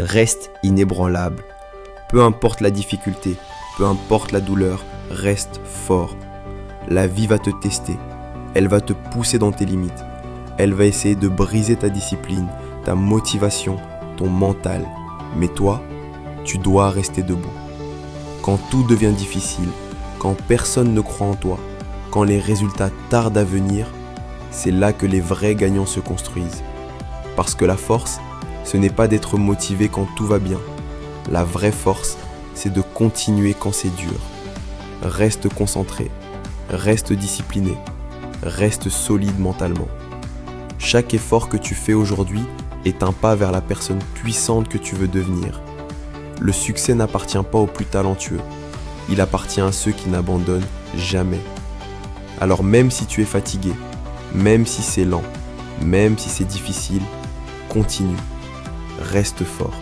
Reste inébranlable. Peu importe la difficulté, peu importe la douleur, reste fort. La vie va te tester. Elle va te pousser dans tes limites. Elle va essayer de briser ta discipline, ta motivation, ton mental. Mais toi, tu dois rester debout. Quand tout devient difficile, quand personne ne croit en toi, quand les résultats tardent à venir, c'est là que les vrais gagnants se construisent. Parce que la force, ce n'est pas d'être motivé quand tout va bien. La vraie force, c'est de continuer quand c'est dur. Reste concentré, reste discipliné, reste solide mentalement. Chaque effort que tu fais aujourd'hui est un pas vers la personne puissante que tu veux devenir. Le succès n'appartient pas aux plus talentueux, il appartient à ceux qui n'abandonnent jamais. Alors même si tu es fatigué, même si c'est lent, même si c'est difficile, continue, reste fort.